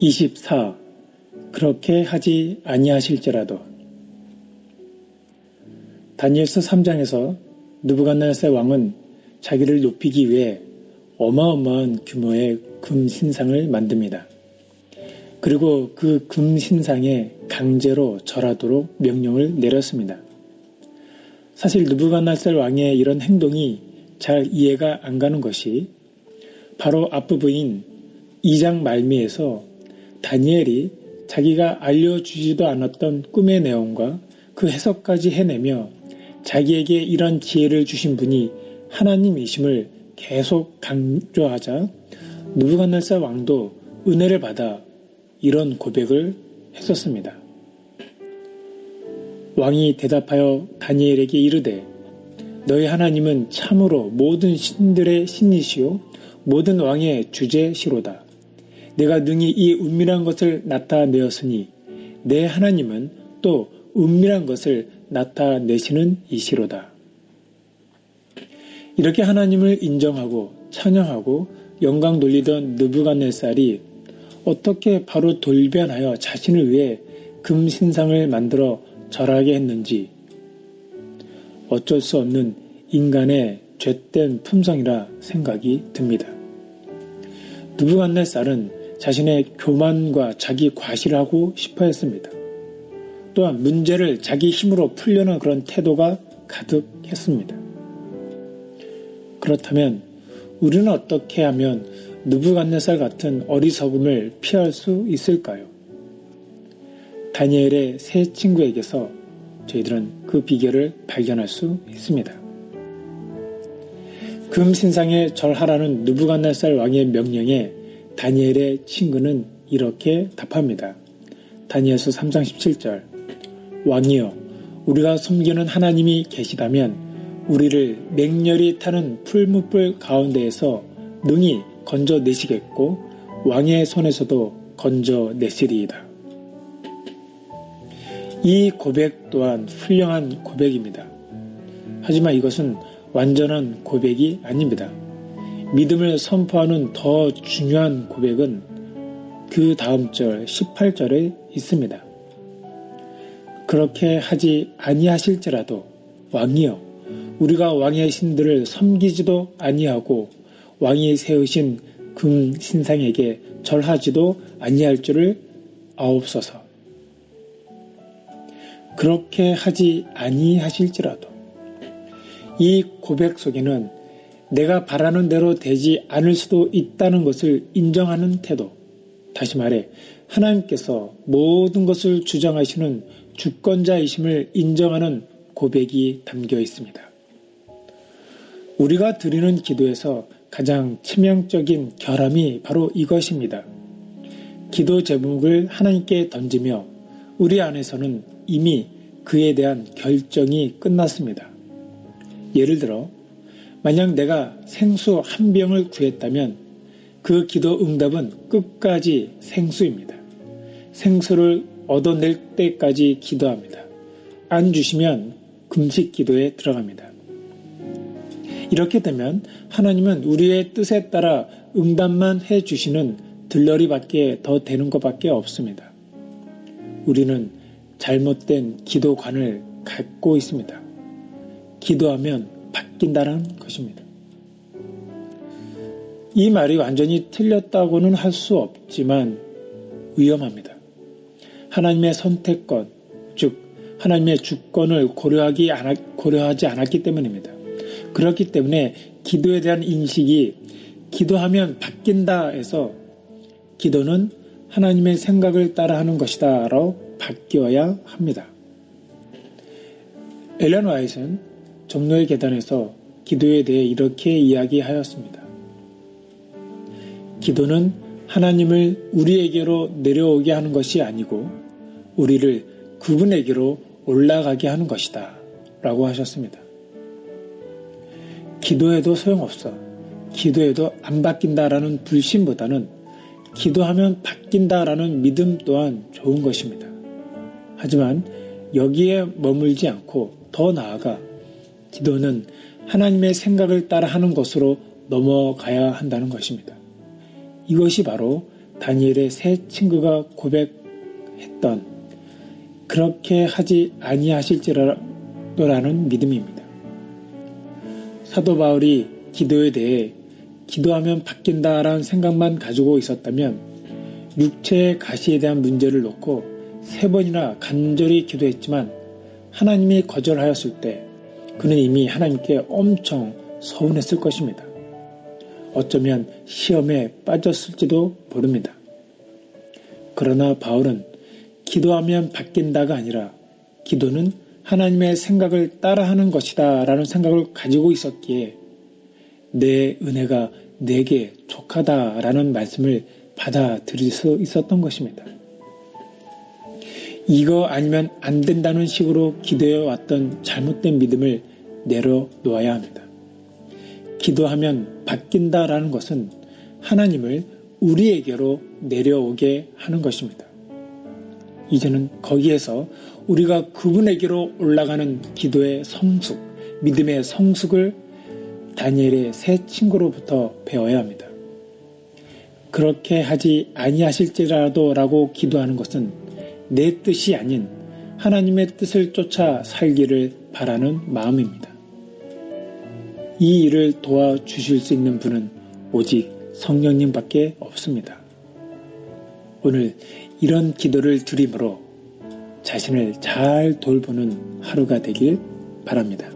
(24) 그렇게 하지 아니하실지라도. 다니엘서 3장에서 느부갓네살 왕은 자기를 높이기 위해 어마어마한 규모의 금 신상을 만듭니다. 그리고 그 금 신상에 강제로 절하도록 명령을 내렸습니다. 사실 느부갓네살 왕의 이런 행동이 잘 이해가 안 가는 것이 바로 앞부분인 2장 말미에서 다니엘이 자기가 알려주지도 않았던 꿈의 내용과 그 해석까지 해내며 자기에게 이런 지혜를 주신 분이 하나님이심을 계속 강조하자 느부갓네살 왕도 은혜를 받아 이런 고백을 했었습니다. 왕이 대답하여 다니엘에게 이르되 너희 하나님은 참으로 모든 신들의 신이시요 모든 왕의 주제시로다. 내가 능히 이 은밀한 것을 나타내었으니 내 하나님은 또 은밀한 것을 나타내시는 이시로다. 이렇게 하나님을 인정하고 찬양하고 영광 돌리던 느부갓네살이 어떻게 바로 돌변하여 자신을 위해 금신상을 만들어 절하게 했는지 어쩔 수 없는 인간의 죄된 품성이라 생각이 듭니다. 느부갓네살은 자신의 교만과 자기 과시를 하고 싶어 했습니다. 또한 문제를 자기 힘으로 풀려는 그런 태도가 가득했습니다. 그렇다면 우리는 어떻게 하면 느부갓네살 같은 어리석음을 피할 수 있을까요? 다니엘의 세 친구에게서 저희들은 그 비결을 발견할 수 있습니다. 금신상에 절하라는 느부갓네살 왕의 명령에 다니엘의 친구는 이렇게 답합니다. 다니엘서 3장 17절 왕이여 우리가 섬기는 하나님이 계시다면 우리를 맹렬히 타는 풀무불 가운데에서 능히 건져내시겠고 왕의 손에서도 건져내시리이다. 이 고백 또한 훌륭한 고백입니다. 하지만 이것은 완전한 고백이 아닙니다. 믿음을 선포하는 더 중요한 고백은 그 다음 절 18절에 있습니다. 그렇게 하지 아니하실지라도 왕이여 우리가 왕의 신들을 섬기지도 아니하고 왕이 세우신 금 신상에게 절하지도 아니할 줄을 아옵소서. 그렇게 하지 아니하실지라도. 이 고백 속에는 내가 바라는 대로 되지 않을 수도 있다는 것을 인정하는 태도, 다시 말해 하나님께서 모든 것을 주장하시는 주권자이심을 인정하는 고백이 담겨 있습니다. 우리가 드리는 기도에서 가장 치명적인 결함이 바로 이것입니다. 기도 제목을 하나님께 던지며 우리 안에서는 이미 그에 대한 결정이 끝났습니다. 예를 들어 만약 내가 생수 한 병을 구했다면 그 기도 응답은 끝까지 생수입니다. 생수를 얻어낼 때까지 기도합니다. 안 주시면 금식 기도에 들어갑니다. 이렇게 되면 하나님은 우리의 뜻에 따라 응답만 해주시는 들러리밖에 더 되는 것밖에 없습니다. 우리는 잘못된 기도관을 갖고 있습니다. 기도하면 바뀐다는 것입니다. 이 말이 완전히 틀렸다고는 할 수 없지만 위험합니다. 하나님의 선택권, 즉 하나님의 주권을 고려하지 않았기 때문입니다. 그렇기 때문에 기도에 대한 인식이 기도하면 바뀐다 해서 기도는 하나님의 생각을 따라하는 것이다 라고 바뀌어야 합니다. 엘렌 화이트는 종로의 계단에서 기도에 대해 이렇게 이야기하였습니다. 기도는 하나님을 우리에게로 내려오게 하는 것이 아니고 우리를 그분에게로 올라가게 하는 것이다 라고 하셨습니다. 기도해도 소용없어. 기도해도 안 바뀐다라는 불신보다는 기도하면 바뀐다라는 믿음 또한 좋은 것입니다. 하지만 여기에 머물지 않고 더 나아가 기도는 하나님의 생각을 따라 하는 것으로 넘어가야 한다는 것입니다. 이것이 바로 다니엘의 세 친구가 고백했던 그렇게 하지 아니하실지라도라는 믿음입니다. 사도 바울이 기도에 대해 기도하면 바뀐다라는 생각만 가지고 있었다면 육체의 가시에 대한 문제를 놓고 3번이나 간절히 기도했지만 하나님이 거절하였을 때 그는 이미 하나님께 엄청 서운했을 것입니다. 어쩌면 시험에 빠졌을지도 모릅니다. 그러나 바울은 기도하면 바뀐다가 아니라 기도는 하나님의 생각을 따라하는 것이다 라는 생각을 가지고 있었기에 내 은혜가 내게 족하다라는 말씀을 받아들일 수 있었던 것입니다. 이거 아니면 안 된다는 식으로 기도해 왔던 잘못된 믿음을 내려놓아야 합니다. 기도하면 바뀐다라는 것은 하나님을 우리에게로 내려오게 하는 것입니다. 이제는 거기에서 우리가 그분에게로 올라가는 기도의 성숙, 믿음의 성숙을 다니엘의 세 친구로부터 배워야 합니다. 그렇게 하지 아니하실지라도 라고 기도하는 것은 내 뜻이 아닌 하나님의 뜻을 쫓아 살기를 바라는 마음입니다. 이 일을 도와주실 수 있는 분은 오직 성령님밖에 없습니다. 오늘 이런 기도를 드림으로 자신을 잘 돌보는 하루가 되길 바랍니다.